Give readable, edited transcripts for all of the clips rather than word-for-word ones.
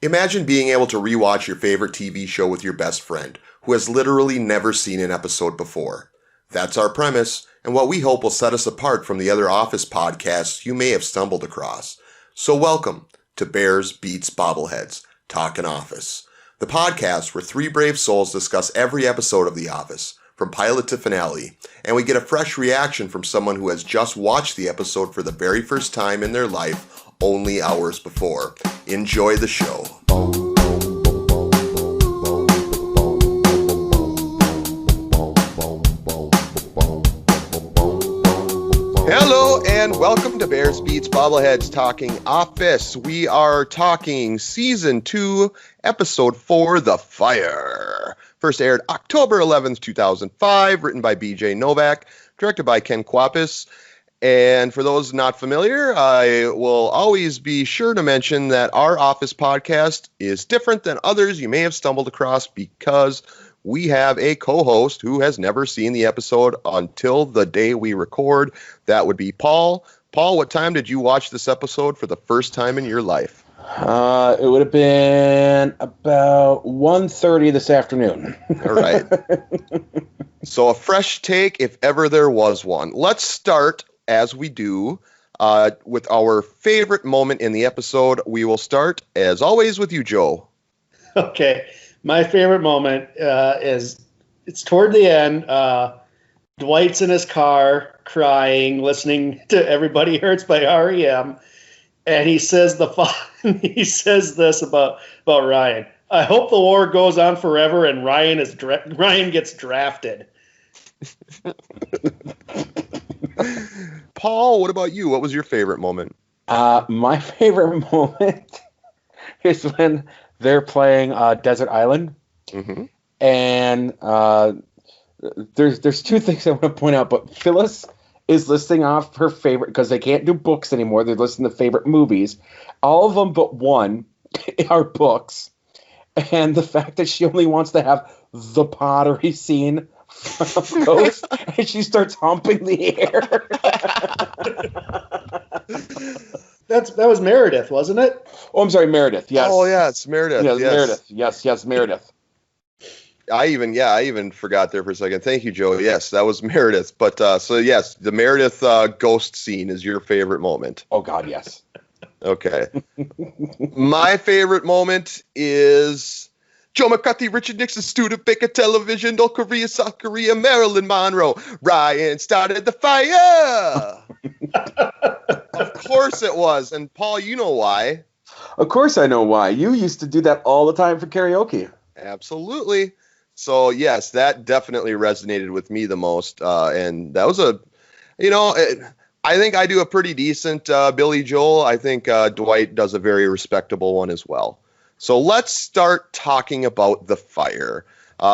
Imagine being able to rewatch your favorite TV show with your best friend, who has literally never seen an episode before. That's our premise, and what we hope will set us apart from the other Office podcasts you may have stumbled across. So welcome to Bears Beats Bobbleheads, Talkin' Office, the podcast where three brave souls discuss every episode of The Office, from pilot to finale, and we get a fresh reaction from someone who has just watched the episode for the very first time in their life only hours before. Enjoy the show. Hello and welcome to Bears Beats Bobbleheads Talking Office. We are talking Season 2, Episode 4, The Fire. First aired October 11th, 2005, written by B.J. Novak, directed by Ken Kwapis. And for those not familiar, I will always be sure to mention that our Office podcast is different than others you may have stumbled across because we have a co-host who has never seen the episode until the day we record. That would be Paul. Paul, what time did you watch this episode for the first time in your life? It would have been about 1:30 this afternoon. All right. So a fresh take if ever there was one. Let's start, as we do, with our favorite moment in the episode. We will start, as always, with you, Joe. Okay. My favorite moment it's toward the end. Dwight's in his car crying, listening to Everybody Hurts by REM. And he says this about Ryan. I hope the war goes on forever and Ryan gets drafted. Paul, what about you? What was your favorite moment? My favorite moment is when they're playing Desert Island. Mm-hmm. And there's two things I want to point out. But Phyllis is listing off her favorite, because they can't do books anymore. They're listing the favorite movies. All of them but one are books. And the fact that she only wants to have the pottery scene from Ghost, and she starts humping the air. That was Meredith, wasn't it? Oh, I'm sorry, Meredith. Yes. Oh, yeah, it's Meredith. Yes. Meredith. Yes, Meredith. I even forgot there for a second. Thank you, Joe. Yes, that was Meredith. But so yes, the Meredith ghost scene is your favorite moment. Oh God, yes. Okay. My favorite moment is Joe McCarthy, Richard Nixon, Studebaker, television, North Korea, South Korea, Marilyn, Monroe. Ryan started the fire. Of course it was. And Paul, you know why. Of course I know why. You used to do that all the time for karaoke. Absolutely. So, yes, that definitely resonated with me the most. And that was I think I do a pretty decent Billy Joel. I think Dwight does a very respectable one as well. So let's start talking about the fire.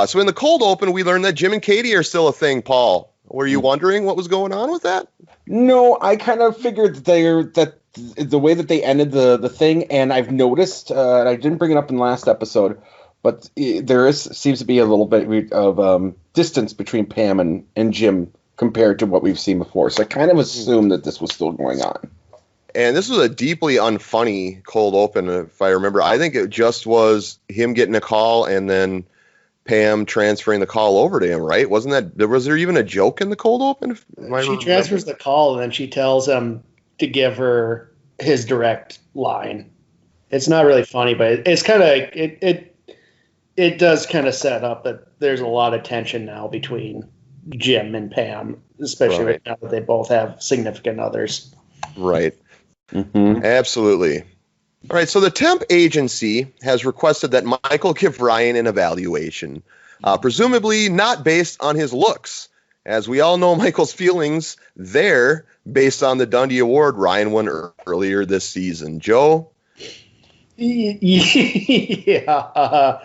So in the cold open, we learned that Jim and Katie are still a thing, Paul. Were you wondering what was going on with that? No, I kind of figured that the way that they ended the thing, and I've noticed, and I didn't bring it up in the last episode, but there seems to be a little bit of distance between Pam and Jim compared to what we've seen before. So I kind of assumed that this was still going on. And this was a deeply unfunny cold open, if I remember. I think it just was him getting a call and then Pam transferring the call over to him, right? Was there even a joke in the cold open? She transfers the call and then she tells him to give her his direct line. It's not really funny, but it's kind of it does kind of set up that there's a lot of tension now between Jim and Pam, especially right now that they both have significant others. Right. Mm-hmm. Absolutely. All right, so the temp agency has requested that Michael give Ryan an evaluation, presumably not based on his looks. As we all know, Michael's feelings there based on the Dundie Award Ryan won earlier this season. Joe? Yeah.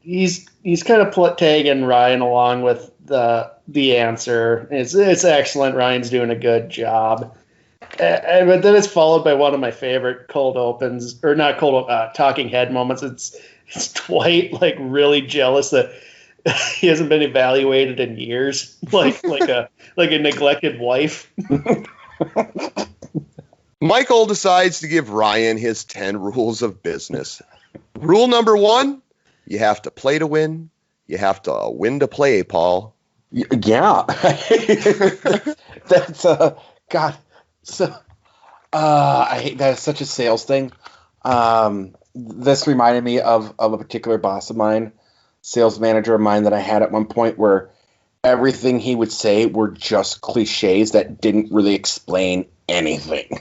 He's kind of tagging Ryan along with the answer. It's excellent. Ryan's doing a good job. But then it's followed by one of my favorite cold opens, or not cold, talking head moments. It's Dwight like really jealous that he hasn't been evaluated in years, like a neglected wife. Michael decides to give Ryan his 10 rules of business. Rule number 1, you have to play to win. You have to win to play, Paul. Yeah. That's, God. So, I hate that. It's such a sales thing. This reminded me of a particular boss of mine, sales manager of mine that I had at one point, where everything he would say were just cliches that didn't really explain anything.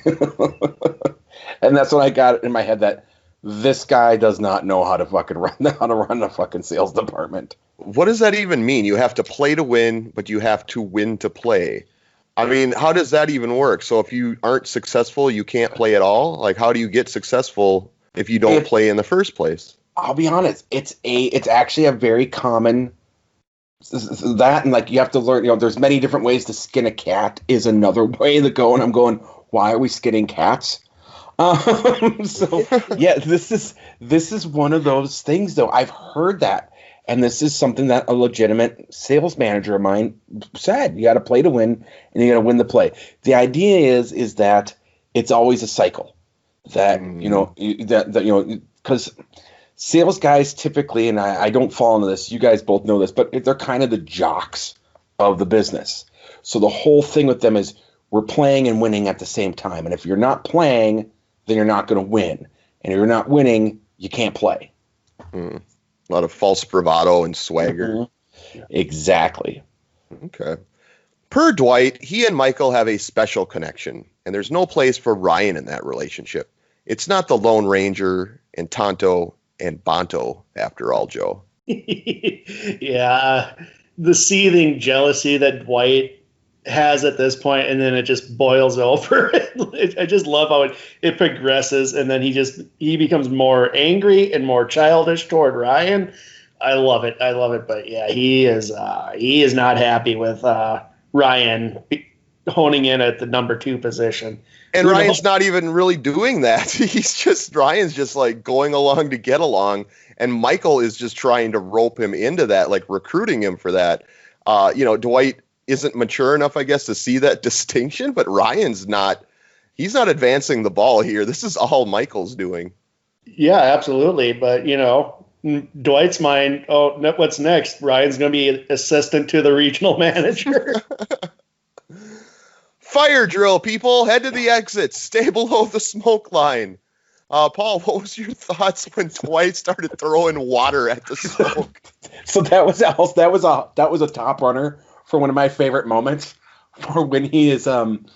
And that's when I got in my head that this guy does not know how to run a fucking sales department. What does that even mean? You have to play to win, but you have to win to play. I mean, how does that even work? So if you aren't successful, you can't play at all? Like, how do you get successful if you don't play in the first place? I'll be honest, it's actually a very common that, and like you have to learn, there's many different ways to skin a cat is another way to go, and I'm going, why are we skinning cats? So yeah, this is one of those things though. I've heard that, and this is something that a legitimate sales manager of mine said. You got to play to win, and you got to win the play. The idea is that it's always a cycle. That because sales guys typically, and I don't fall into this, you guys both know this, but they're kind of the jocks of the business. So the whole thing with them is we're playing and winning at the same time. And if you're not playing, then you're not going to win. And if you're not winning, you can't play. A lot of false bravado and swagger. Mm-hmm. Exactly. Okay. Per Dwight, he and Michael have a special connection, and there's no place for Ryan in that relationship. It's not the Lone Ranger and Tonto and Bonto, after all, Joe. Yeah, the seething jealousy that Dwight has at this point, and then it just boils over. I just love how it progresses, and then he becomes more angry and more childish toward Ryan. I love it. But yeah, he is not happy with Ryan honing in at the number 2 position. And Ryan's not even really doing that. Ryan's just like going along to get along. And Michael is just trying to rope him into that, like recruiting him for that. Dwight isn't mature enough, I guess, to see that distinction, but he's not advancing the ball here. This is all Michael's doing. Yeah, absolutely. But, Dwight's mind, what's next? Ryan's going to be assistant to the regional manager. Fire drill, people. Head to the exits. Stay below the smoke line. Paul, what was your thoughts when Dwight started throwing water at the smoke? So that was a top runner for one of my favorite moments. For when he is when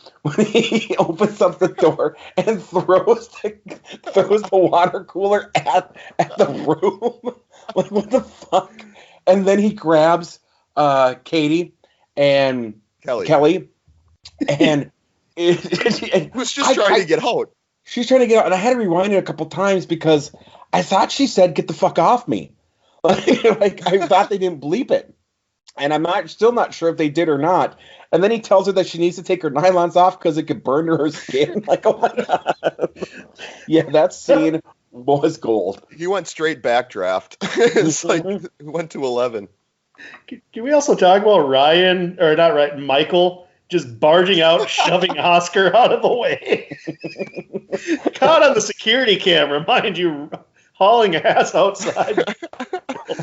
he opens up the door and throws the water cooler at the room. Like, what the fuck? And then he grabs Katie and Kelly. And who's just trying to get out. She's trying to get out, and I had to rewind it a couple times because I thought she said, "Get the fuck off me." Like I thought they didn't bleep it, and I'm still not sure if they did or not. And then he tells her that she needs to take her nylons off because it could burn to her skin. Like, oh my god! Yeah, that scene was gold. He went straight backdraft. It's like went to 11. Can we also talk about Michael? Just barging out, shoving Oscar out of the way. Caught on the security camera, mind you, hauling ass outside.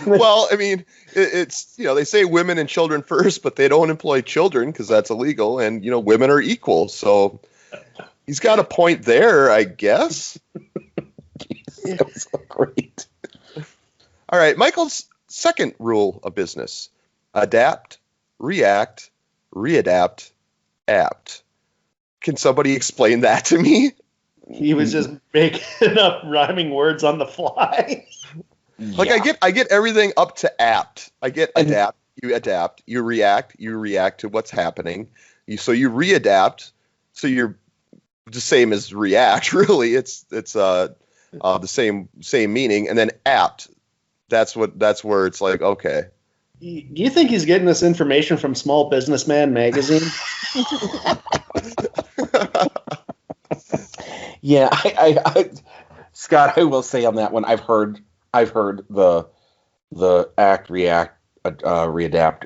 Well, I mean, it's, they say women and children first, but they don't employ children because that's illegal, and, women are equal. So he's got a point there, I guess. That was so great. All right, Michael's second rule of business: adapt, react, readapt, apt. Can somebody explain that to me? He was just making up rhyming words on the fly. Like, yeah. I get everything up to apt. I get adapt, you adapt, you react to what's happening. So you readapt, so you're the same as react, really. It's the same meaning. And then apt, that's where it's like, okay. Do you think he's getting this information from Small Businessman magazine? Yeah, I Scott, I will say on that one, I've heard the act, react, readapt,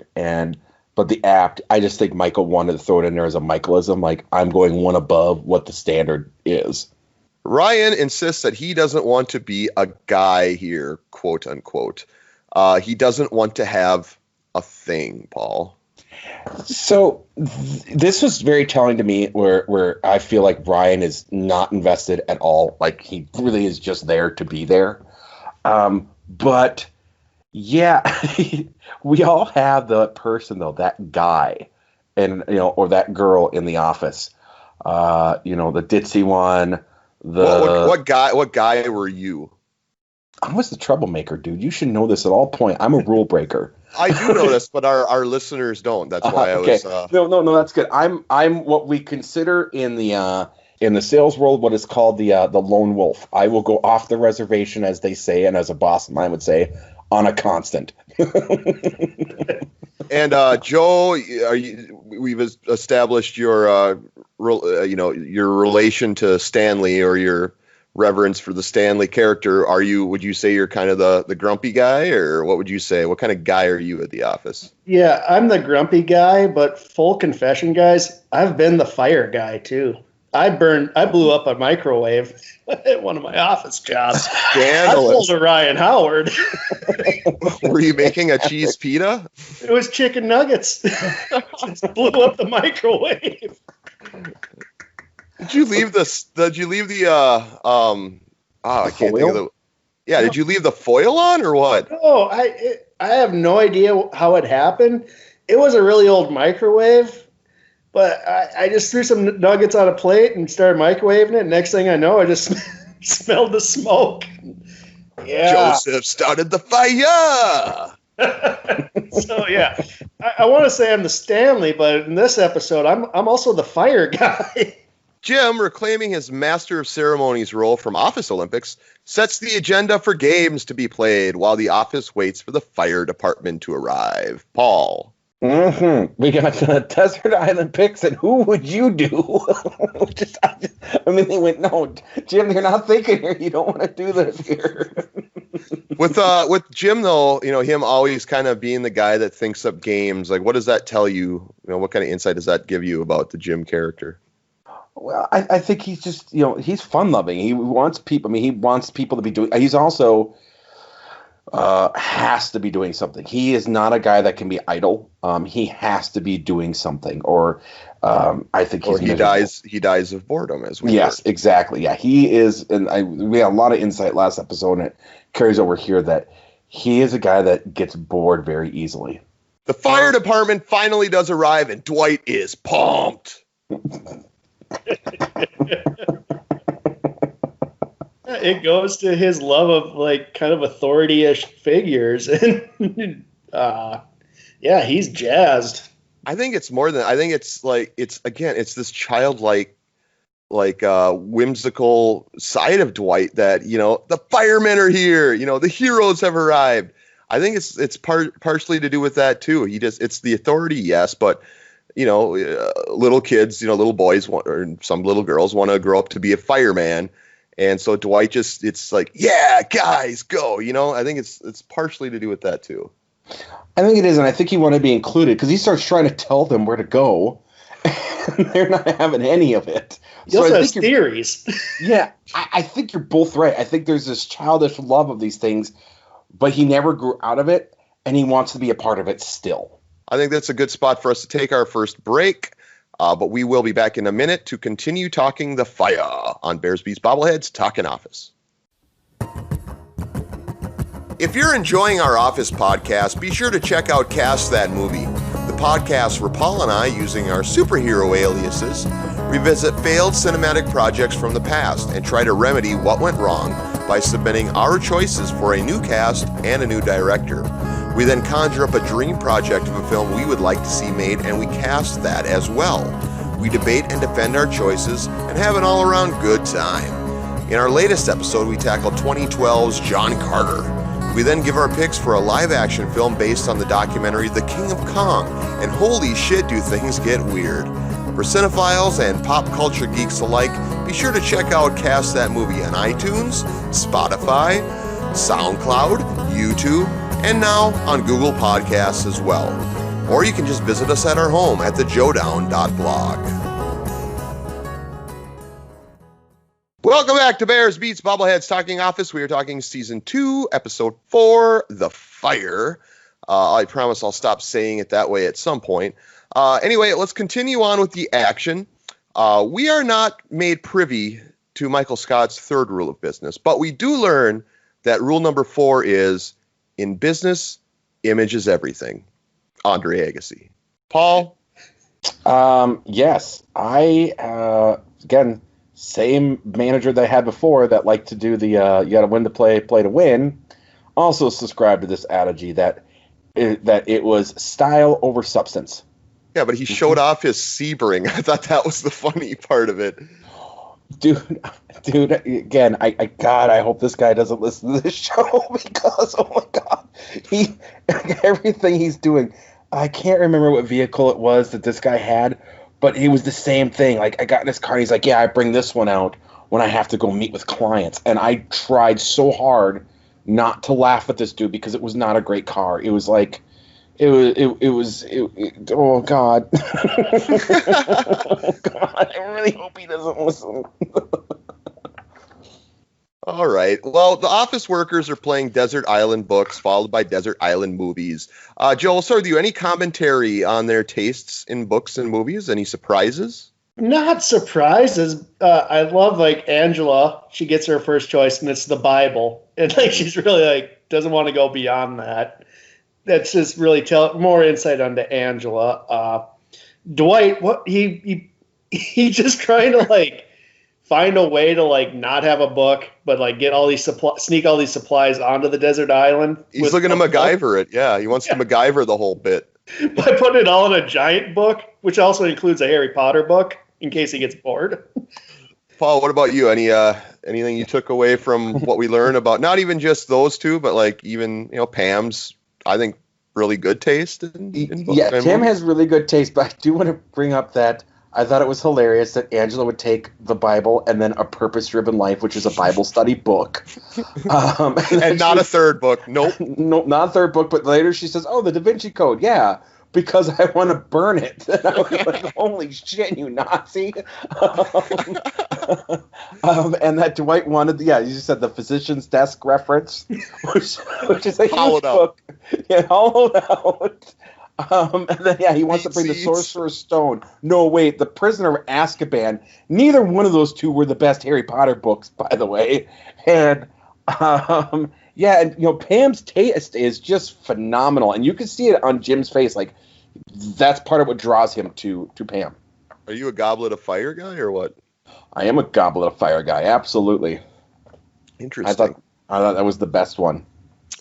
but the apt, I just think Michael wanted to throw it in there as a Michaelism, like I'm going one above what the standard is. Ryan insists that he doesn't want to be a guy here, quote unquote. He doesn't want to have a thing, Paul. So this was very telling to me where I feel like Ryan is not invested at all. Like he really is just there to be there. But yeah, we all have the person though, that guy and, or that girl in the office, the ditzy one. What guy were you? I was the troublemaker, dude. You should know this at all point. I'm a rule breaker. I do know this, but our listeners don't. That's why I was. No, that's good. I'm what we consider in the sales world what is called the lone wolf. I will go off the reservation, as they say, and as a boss of mine would say, on a constant. And Joe, we've established your relation to Stanley, or your reverence for the Stanley character. Would you say you're kind of the grumpy guy, or what would you say? What kind of guy are you at the office? Yeah, I'm the grumpy guy, but full confession, guys, I've been the fire guy too. I blew up a microwave at one of my office jobs. I pulled a Ryan Howard. Were you making a cheese pita? It was chicken nuggets. Just blew up the microwave. Did you leave the I can't think of the. Yeah, did you leave the foil on or what? No, I have no idea how it happened. It was a really old microwave, but I just threw some nuggets on a plate and started microwaving it. Next thing I know, I just smelled the smoke. Yeah. Joseph started the fire. So yeah, I want to say I'm the Stanley, but in this episode, I'm also the fire guy. Jim, reclaiming his Master of Ceremonies role from Office Olympics, sets the agenda for games to be played while the office waits for the fire department to arrive. Paul. We got the Desert Island picks, and who would you do? They went, no, Jim, you're not thinking here. You don't want to do this here. With Jim, though, him always kind of being the guy that thinks up games, like what does that tell you? What kind of insight does that give you about the Jim character? Well, I think he's just, he's fun loving. He wants people. He wants people to be doing. He's also has to be doing something. He is not a guy that can be idle. He has to be doing something, or I think he's. Or he dies of boredom, as we. Yes, heard. Exactly. Yeah, he is, and we had a lot of insight last episode, and it carries over here that he is a guy that gets bored very easily. The fire department finally does arrive, and Dwight is pumped. It goes to his love of like kind of authority-ish figures, and yeah, he's jazzed. I think it's more than. I think it's like it's this childlike, whimsical side of Dwight that the firemen are here. The heroes have arrived. I think it's partially to do with that too. It's the authority, yes, but. Little kids, little boys or some little girls want to grow up to be a fireman. And so Dwight it's like, yeah, guys, go, I think it's partially to do with that too. I think it is. And I think he wanted to be included because he starts trying to tell them where to go. And they're not having any of it. He also has theories. Yeah, I think you're both right. I think there's this childish love of these things, but he never grew out of it. And he wants to be a part of it still. I think that's a good spot for us to take our first break, but we will be back in a minute to continue talking the fire on Bears Beats Bobbleheads Talkin' Office. If you're enjoying our Office podcast, be sure to check out Cast That Movie, the podcast where Paul and I, using our superhero aliases, revisit failed cinematic projects from the past and try to remedy what went wrong by submitting our choices for a new cast and a new director. We then conjure up a dream project of a film we would like to see made, and we cast that as well. We debate and defend our choices and have an all-around good time. In our latest episode, we tackled 2012's John Carter. We then give our picks for a live-action film based on the documentary The King of Kong, and holy shit do things get weird. For cinephiles and pop culture geeks alike, be sure to check out Cast That Movie on iTunes, Spotify, SoundCloud, YouTube, and now on Google Podcasts as well. or you can just visit us at our home at thejoedown.blog. Welcome back to Bears Beats Bobbleheads Talking Office. We are talking Season 2, Episode 4, The Fire. I promise I'll stop saying it that way at some point. Anyway, let's continue on with the action. We are not made privy to Michael Scott's third rule of business, but we do learn that rule number 4 is, in business, image is everything. Andre Agassi. Paul? Yes. Again, same manager that I had before that liked to do the you got to win to play to win. Also subscribe to this adage that it was style over substance. Yeah, but he showed off his Sebring. I thought that was the funny part of it. Dude, again, I hope this guy doesn't listen to this show because, oh my God, everything he's doing. I can't remember what vehicle it was that this guy had, but it was the same thing. Like, I got in his car and he's like, yeah, I bring this one out when I have to go meet with clients. And I tried so hard not to laugh at this dude because it was not a great car. It was like, oh God. Oh God, I really hope he doesn't listen. All right. Well, the office workers are playing Desert Island books, followed by Desert Island movies. Joe, I'll start with you. Any commentary on their tastes in books and movies? Any surprises? Not surprises. I love, like, Angela. She gets her first choice, and it's the Bible. And, like, she's really, like, doesn't want to go beyond that. That's just really more insight onto Angela. Dwight, he just trying to, like, find a way to, like, not have a book, but, like, get all these sneak all these supplies onto the desert island. He's looking to MacGyver it. Yeah, he wants to MacGyver the whole bit. By putting it all in a giant book, which also includes a Harry Potter book, in case he gets bored. Paul, what about you? Anything you took away from what we learned about not even just those two, but, like, even, Pam's, I think, really good taste in books? Yeah, Pam has really good taste, but I do want to bring up that I thought it was hilarious that Angela would take the Bible and then A Purpose-Driven Life, which is a Bible study book. And not a third book. Nope. No, not a third book, but later she says, oh, the Da Vinci Code. Yeah, because I want to burn it. And I was like, holy shit, you Nazi. And that Dwight wanted, you just said the physician's desk reference, which is a huge book. Yeah, hollowed out. And then, he wants to bring the Sorcerer's Stone. No, wait, the Prisoner of Azkaban. Neither one of those two were the best Harry Potter books, by the way. And, Pam's taste is just phenomenal. And you can see it on Jim's face. Like, that's part of what draws him to Pam. Are you a Goblet of Fire guy or what? I am a Goblet of Fire guy, absolutely. Interesting. I thought that was the best one.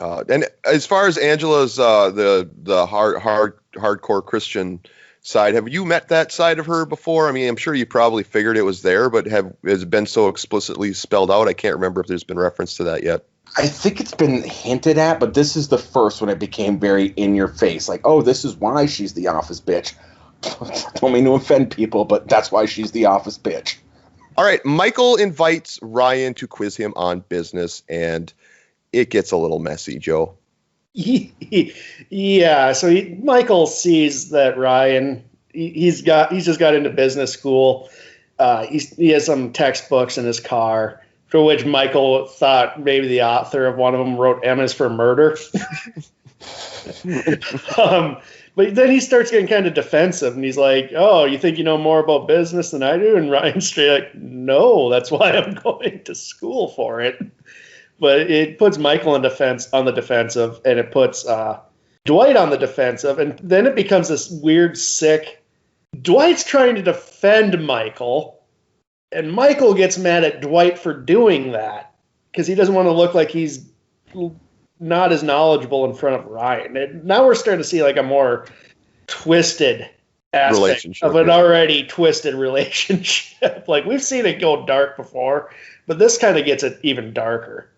And as far as Angela's the hardcore Christian side, have you met that side of her before? I mean, I'm sure you probably figured it was there, but has it been so explicitly spelled out? I can't remember if there's been reference to that yet. I think it's been hinted at, but this is the first when it became very in your face. Like, oh, this is why she's the office bitch. Don't mean to offend people, but that's why she's the office bitch. All right, Michael invites Ryan to quiz him on business, and it gets a little messy, Joe. Yeah, so Michael sees that Ryan, he's just got into business school. He has some textbooks in his car, for which Michael thought maybe the author of one of them wrote M is for murder. But then he starts getting kind of defensive, and he's like, oh, you think you know more about business than I do? And Ryan's straight like, no, that's why I'm going to school for it. But it puts Michael on the defensive, and it puts Dwight on the defensive, and then it becomes this weird, sick. Dwight's trying to defend Michael, and Michael gets mad at Dwight for doing that because he doesn't want to look like he's not as knowledgeable in front of Ryan. And now we're starting to see like a more twisted aspect of an already twisted relationship. Like, we've seen it go dark before, but this kind of gets it even darker.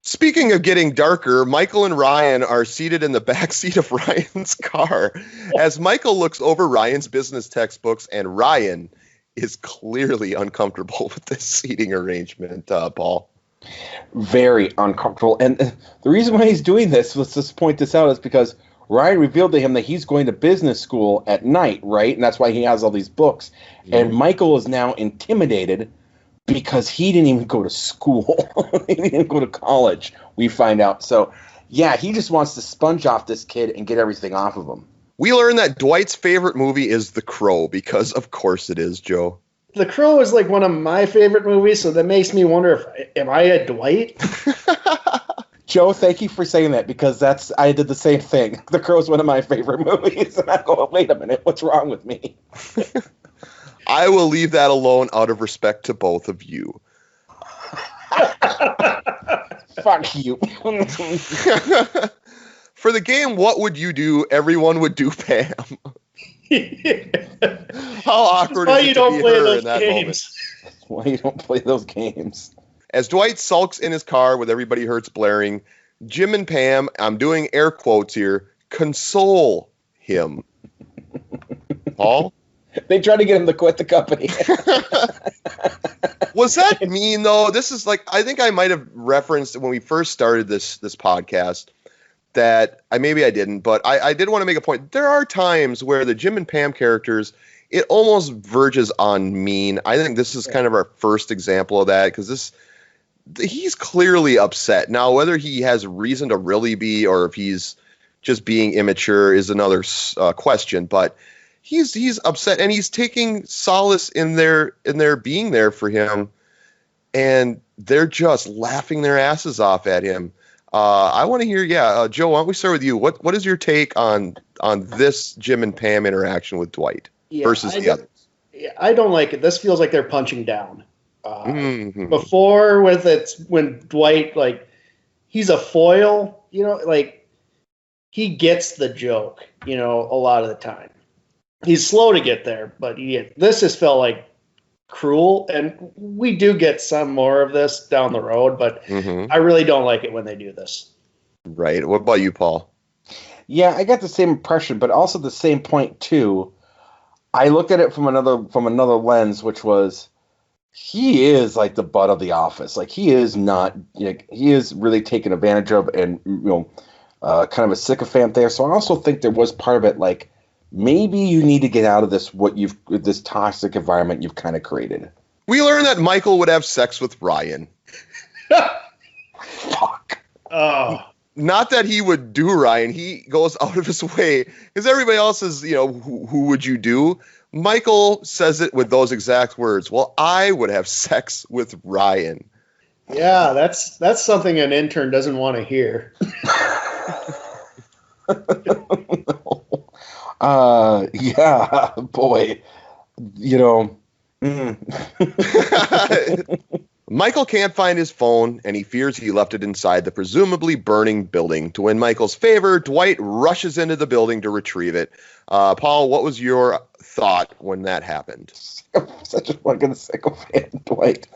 Speaking of getting darker, Michael and Ryan are seated in the back seat of Ryan's car as Michael looks over Ryan's business textbooks, and Ryan is clearly uncomfortable with this seating arrangement, Paul. Very uncomfortable. And the reason why he's doing this, let's just point this out, is because Ryan revealed to him that he's going to business school at night, right? And that's why he has all these books. And Michael is now intimidated because he didn't even go to school. He didn't even go to college, we find out. So, yeah, he just wants to sponge off this kid and get everything off of him. We learn that Dwight's favorite movie is The Crow, because of course it is, Joe. The Crow is like one of my favorite movies, so that makes me wonder am I a Dwight? Joe, thank you for saying that, because I did the same thing. The Crow is one of my favorite movies, and I go, wait a minute, what's wrong with me? I will leave that alone out of respect to both of you. Fuck you. For the game, what would you do? Everyone would do Pam. How awkward is it to be her in that moment? That's why you don't play those games. As Dwight sulks in his car with Everybody Hurts blaring, Jim and Pam, I'm doing air quotes here, console him. Paul? They try to get him to quit the company. Was that mean, though? This is like, I think I might have referenced when we first started this podcast that maybe I didn't, but I did want to make a point. There are times where the Jim and Pam characters, it almost verges on mean. I think this is kind of our first example of that, because he's clearly upset. Now, whether he has reason to really be or if he's just being immature is another question, but he's upset, and he's taking solace in their being there for him, and they're just laughing their asses off at him. I want to hear, Joe, why don't we start with you? What is your take on this Jim and Pam interaction with Dwight versus the others? I don't like it. This feels like they're punching down. Before, when Dwight, like, he's a foil, like, he gets the joke, a lot of the time. He's slow to get there, but this just felt like cruel, and we do get some more of this down the road, but I really don't like it when they do this. Right. What about you, Paul? Yeah, I got the same impression, but also the same point too. I looked at it from another lens, which was he is like the butt of the office. Like, he is not, he is really taken advantage of, and kind of a sycophant there. So I also think there was part of it like, maybe you need to get out of this this toxic environment you've kind of created. We learned that Michael would have sex with Ryan. Fuck. Oh. Not that he would do Ryan. He goes out of his way, because everybody else is, who would you do? Michael says it with those exact words. Well, I would have sex with Ryan. Yeah, that's something an intern doesn't want to hear. Yeah, boy, Michael can't find his phone, and he fears he left it inside the presumably burning building. To win Michael's favor, Dwight rushes into the building to retrieve it. Paul, what was your thought when that happened? Such a fucking sycophant, Dwight.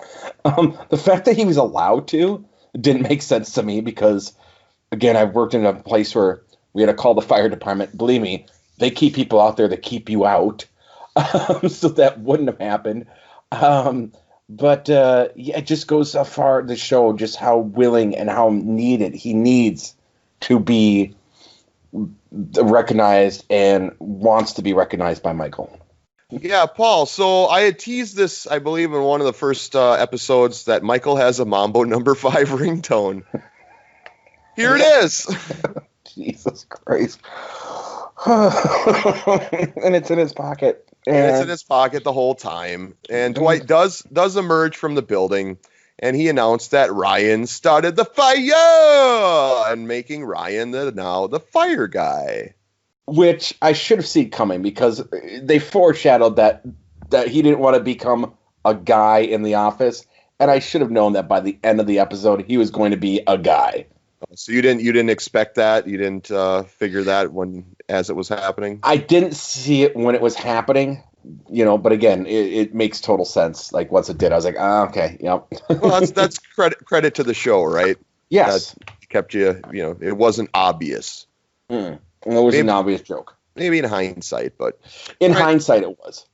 The fact that he was allowed to didn't make sense to me, because, again, I've worked in a place where we had to call the fire department. Believe me, they keep people out there that keep you out. So that wouldn't have happened. But it just goes so far to show just how willing and how needed he needs to be recognized and wants to be recognized by Michael. Yeah, Paul. So I had teased this, I believe, in one of the first episodes, that Michael has a Mambo No. 5 ringtone. Here it is. Jesus Christ. And it's in his pocket. And it's in his pocket the whole time. And Dwight does emerge from the building, and he announced that Ryan started the fire, and making Ryan now the fire guy. Which I should have seen coming, because they foreshadowed that he didn't want to become a guy in the office, and I should have known that by the end of the episode he was going to be a guy. So you didn't expect that? You didn't figure that as it was happening? I didn't see it when it was happening, but again, it makes total sense. Like, once it did, I was like, okay, yep. Well, that's credit to the show, right? Yes. That kept you, it wasn't obvious. It was an obvious joke. Maybe in hindsight, but... In hindsight, it was.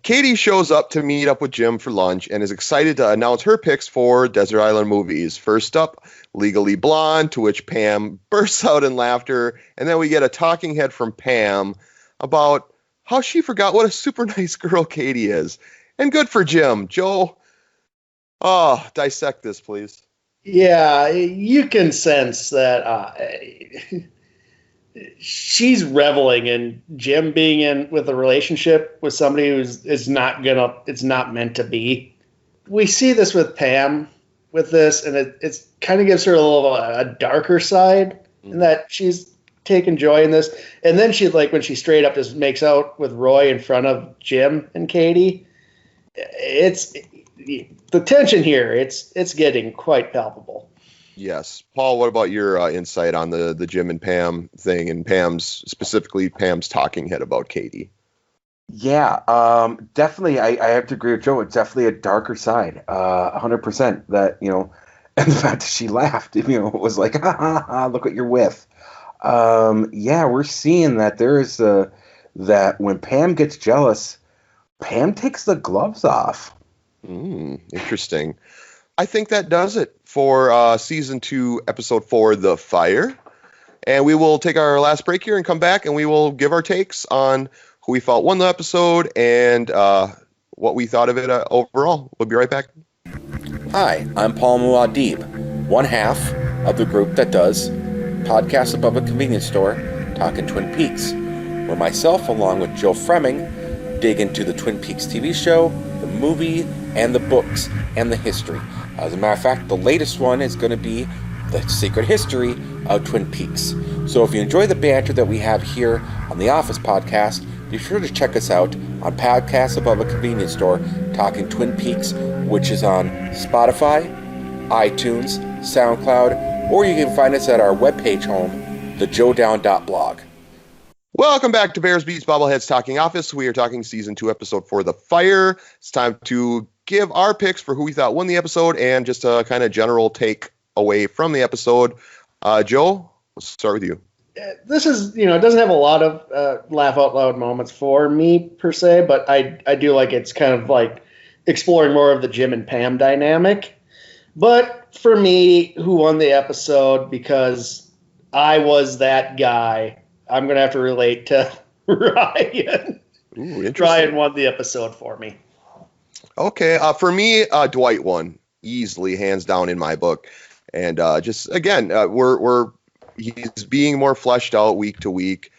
Katie shows up to meet up with Jim for lunch and is excited to announce her picks for Desert Island Movies. First up, Legally Blonde, to which Pam bursts out in laughter, and then we get a talking head from Pam about how she forgot what a super nice girl Katie is. And good for Jim. Joe, dissect this, please. Yeah, you can sense that she's reveling in Jim being in with a relationship with somebody it's not meant to be. We see this with Pam with this, and it's kind of gives her a darker side in that she's taking joy in this. And then she, like, when she straight up just makes out with Roy in front of Jim and Katie, it's the tension here. It's getting quite palpable. Yes. Paul, what about your insight on the Jim and Pam thing, and specifically Pam's talking head about Katie? Yeah, definitely. I have to agree with Joe. It's definitely a darker side, 100%. That, and the fact that she laughed, was like, ha, ha, ha, look what you're with. Yeah, we're seeing that that when Pam gets jealous, Pam takes the gloves off. Interesting. I think that does it for season 2, episode 4, The Fire. And we will take our last break here and come back, and we will give our takes on who we felt won the episode and what we thought of it overall. We'll be right back. Hi, I'm Paul Muad'Dib, one half of the group that does Podcasts Above a Convenience Store, Talkin' Twin Peaks, where myself, along with Joe Fremming, dig into the Twin Peaks TV show, the movie, and the books, and the history. As a matter of fact, the latest one is going to be The Secret History of Twin Peaks. So if you enjoy the banter that we have here on the Office Podcast, be sure to check us out on Podcasts Above a Convenience Store, Talking Twin Peaks, which is on Spotify, iTunes, SoundCloud, or you can find us at our webpage home, thejoedown.blog. Welcome back to Bears Beats Bobbleheads Talking Office. We are talking season 2, episode 4, The Fire. It's time to give our picks for who we thought won the episode and just a kind of general take away from the episode. Joe, let's start with you. This is, it doesn't have a lot of laugh out loud moments for me per se, but I do like it's kind of like exploring more of the Jim and Pam dynamic. But for me, who won the episode, because I was that guy, I'm going to have to relate to Ryan. Ooh, interesting. Ryan won the episode for me. Okay. For me, Dwight won easily, hands down in my book. And just, again, he's being more fleshed out week to week,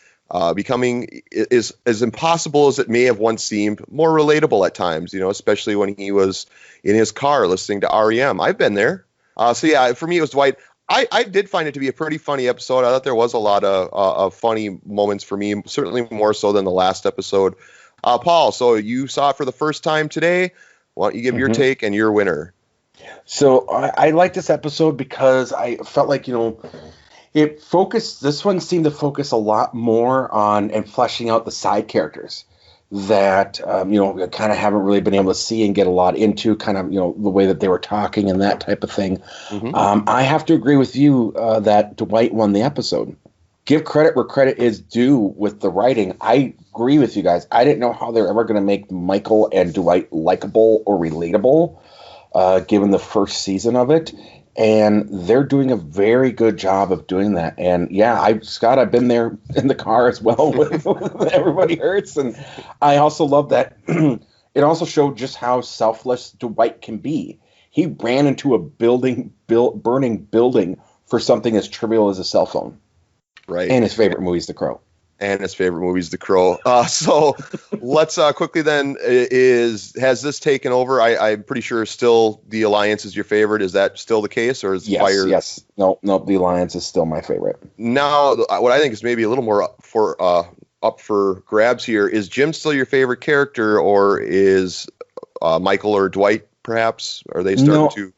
becoming is as impossible as it may have once seemed, more relatable at times, especially when he was in his car listening to REM. I've been there. So yeah, for me, it was Dwight. I did find it to be a pretty funny episode. I thought there was a lot of funny moments for me, certainly more so than the last episode. Paul, so you saw it for the first time today. Why don't you give your take and your winner? So I like this episode because I felt like, this one seemed to focus a lot more on and fleshing out the side characters that, kind of haven't really been able to see and get a lot into, kind of, the way that they were talking and that type of thing. I have to agree with you that Dwight won the episode. Give credit where credit is due with the writing. I agree with you guys. I didn't know how they're ever going to make Michael and Dwight likable or relatable, given the first season of it. And they're doing a very good job of doing that. And yeah, Scott, I've been there in the car as well with Everybody Hurts. And I also love that it also showed just how selfless Dwight can be. He ran into a burning building for something as trivial as a cell phone. Right. And his favorite movie is The Crow. The Crow. So let's quickly then, has this taken over? I'm pretty sure still the Alliance is your favorite. Is that still the case, or is Fire? Yes. No, the Alliance is still my favorite. Now, what I think is maybe a little more up for grabs here, is Jim still your favorite character, or is Michael or Dwight perhaps? Are they starting to?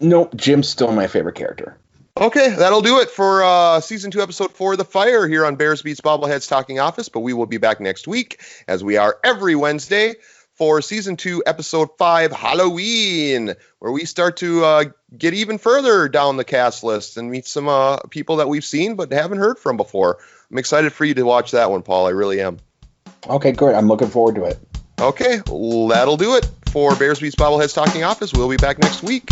No, Jim's still my favorite character. Okay, that'll do it for season 2, episode 4, The Fire, here on Bears Beats Bobbleheads Talking Office. But we will be back next week, as we are every Wednesday, for season 2, episode 5, Halloween, where we start to get even further down the cast list and meet some people that we've seen but haven't heard from before. I'm excited for you to watch that one, Paul. I really am. Okay, great. I'm looking forward to it. Okay, that'll do it for Bears Beats Bobbleheads Talking Office. We'll be back next week.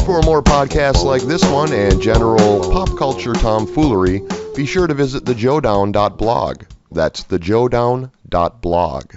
For more podcasts like this one and general pop culture tomfoolery, be sure to visit thejoedown.blog. That's thejoedown.blog.